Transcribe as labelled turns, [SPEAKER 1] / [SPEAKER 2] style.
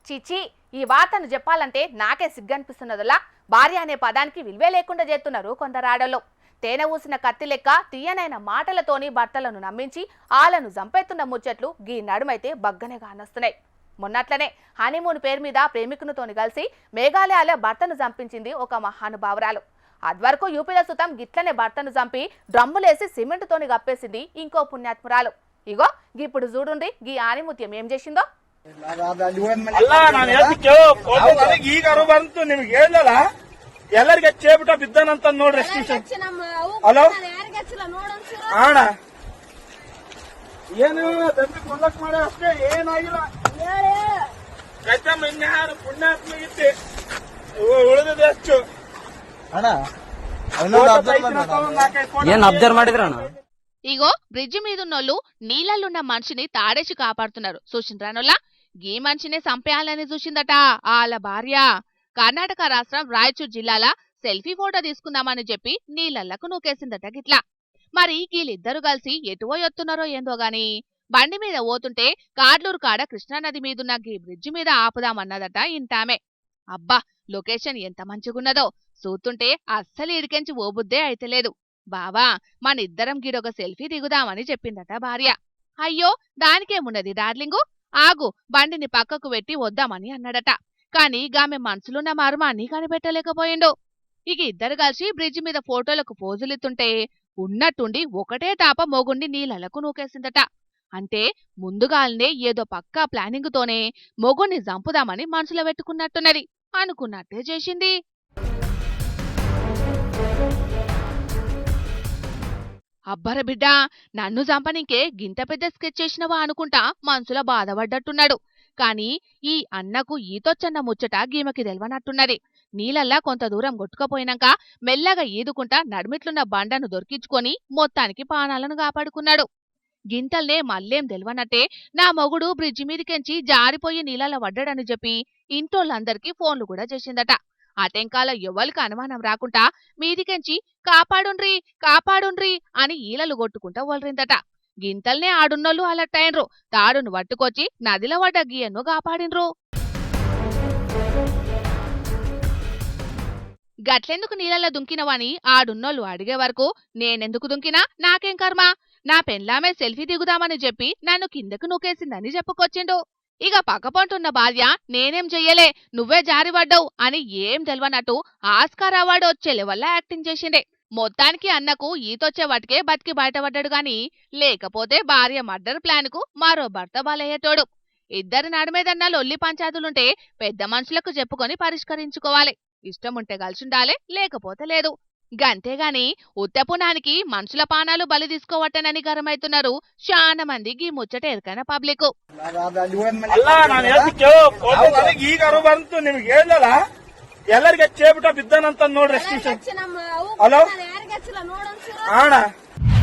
[SPEAKER 1] చిచి ఈ వార్తను చెప్పాలంటే నాకే సిగ్గనిపిస్తున్నదలా భార్య అనే పదానికి విలువే లేకుండా చేస్తున్నారు కొందరు ఆడోళ్ళు. తేనె ఊసిన కత్తి లెక్క తీయనైన మాటలతోని భర్తలను నమ్మించి ఆలను చంపేస్తున్న ముచ్చట్లు గీ నడుమైతే బగ్గనే కానొస్తున్నాయి. మొన్నట్లనే హనీమూన్ పేరు మీద ప్రేమికునితోని కలిసి మేఘాలయాల భర్తను చంపించింది ఒక మహానుభావురాలు. అద్వరకు యూపీల సుతం గిట్లనే భర్తను చంపి డ్రమ్ములేసి సిమెంట్తోని గప్పేసింది ఇంకో పుణ్యాత్మురాలు. ఇగో ఇప్పుడు చూడుండి గీ ఆనిముత్యం ఏం చేసిందో.
[SPEAKER 2] ಎಲ್ಲರಿಗೆ ಚೇಬಿಟ ಬಿದ್ದನಂತ ನೋಡ್ರಿ ಹಲೋ ಆಣ ಏನು ದಂಬಿ ಕೊಂಡಕ್ ಮಾಡ ಅಷ್ಟೇ ಏನಾಗಿಲ್ಲ ಕೈತಮ್ಮ ಇನ್ಯಾರು ಪುಣ್ಯಾತ್ಮ ಇತ್ತೆ ಉಳಿದ ಎಷ್ಟು
[SPEAKER 3] ఏం అబ్జర్వ్ ಮಾಡಿದ್ರಣ್ಣ
[SPEAKER 1] ఇగో బ్రిడ్జి మీదున్నోళ్ళు నీళ్ళలున్న మనిషిని తాడేసి కాపాడుతున్నారు. చూసిండ్రానోళ్ళ గీ మనిషిని చంపేయాలని చూసిందట ఆల భార్య. కర్ణాటక రాష్ట్రం రాయచూర్ జిల్లాల సెల్ఫీ ఫోటో తీసుకుందామని చెప్పి నీళ్ళకు నూకేసిందట గిట్లా. మరి వీళ్ళిద్దరు కలిసి ఎటువో ఎత్తున్నారో ఏందో గాని బండి మీద పోతుంటే కార్లూరు కాడ కృష్ణానది మీదున్న గీ బ్రిడ్జి మీద ఆపుదామన్నదట ఇంటామే. అబ్బా లొకేషన్ ఎంత మంచిగున్నదో చూస్తుంటే అస్సలు ఇడికెంచి ఓబుద్దే అయితలేదు. బావా మనిద్దరం గిడొక సెల్ఫీ దిగుదామని చెప్పిందట భార్య. అయ్యో దానికేమున్నది డార్లింగు, ఆగు బండిని పక్కకు పెట్టి వద్దామని అన్నాడట. కాని గామె మనసులున్న మర్మాన్ని కనిపెట్టలేకపోయిండు. ఇక ఇద్దరు కలిసి బ్రిడ్జి మీద ఫోటోలకు పోజులిత్తుంటే ఉన్నట్టుండి ఒకటే తాప మొగుణ్ణి నీళ్ళకు నూకేసిందట. అంటే ముందుగాల్నే ఏదో పక్కా ప్లానింగ్ తోనే మొగుణ్ణి చంపుదామని మనసులో పెట్టుకున్నట్టున్నది. అనుకున్నట్టే చేసింది. అబ్బర బిడ్డా నన్ను చంపనికే గింత పెద్ద స్కెచ్ చేసినవా అనుకుంటా మనసులో బాధపడ్డట్టున్నాడు. కాని ఈ అన్నకు ఈతొచ్చన్న ముచ్చట గీమకి తెల్వనట్టున్నది. నీళ్ళల్లా కొంత దూరం కొట్టుకపోయినాక మెల్లగా ఈదుకుంటా నడిమిట్లున్న బండను దొరికించుకొని మొత్తానికి పానాలను కాపాడుకున్నాడు. గింతల్నే మళ్ళేం తెల్వనట్టే నా మొగుడు బ్రిడ్జి మీదికెంచి జారిపోయి నీళ్ళలో పడ్డాడని చెప్పి ఇంటోళ్ళందరికీ ఫోన్లు కూడా చేసిందట. అటెంకాల ఎవ్వరికి అనుమానం రాకుండా మీదికెంచి కాపాడుండ్రి కాపాడుండ్రి అని ఈలలు కొట్టుకుంటా వలరిందట. గింతల్నే ఆడున్నోళ్ళు అలట్టైన్రు. తాడును పట్టుకొచ్చి నదిలో పడ్డ గీయను కాపాడిన్రు. గట్లెందుకు నీళ్ళలో దుంకినవని ఆడున్నోళ్ళు అడిగే వరకు నేనెందుకు దుంకినా నాకేం కర్మ, నా పెండ్లామే సెల్ఫీ దిగుదామని చెప్పి నన్ను కిందకు నూకేసిందని చెప్పుకొచ్చిండు. ఇక పక్కపంటున్న భార్య నేనేం చెయ్యలే నువ్వే జారిపడ్డావు అని ఏం తెల్వనట్టు ఆస్కార్ అవార్డు వచ్చే లెవెల్లా యాక్టింగ్ చేసిండే. మొత్తానికి అన్నకు ఈతొచ్చే వాటికే బతికి బయటపడ్డాడు గాని లేకపోతే భార్య మర్డర్ ప్లాన్ కు మరో భర్త బలయ్యేటోడు. ఇద్దరి నడుమేదన్నా లొల్లి పంచాయతీలుంటే పెద్ద మనుషులకు చెప్పుకొని పరిష్కరించుకోవాలి. ఇష్టముంటే కలిసుండాలే లేకపోతే లేదు. గంతేగాని ఉత్తపునానికి మనుషుల పానాలు బలి తీసుకోవట్టనని గరమైతున్నారు చాలా మంది గీ ముచ్చట ఎరకైన పబ్లిక్.
[SPEAKER 2] ಎಲ್ಲರಿಗೆ ಚೇಬಿಟ ಬಿದ್ದನಂತ ನೋಡ್ರಿ ಹಲೋ ಆಣ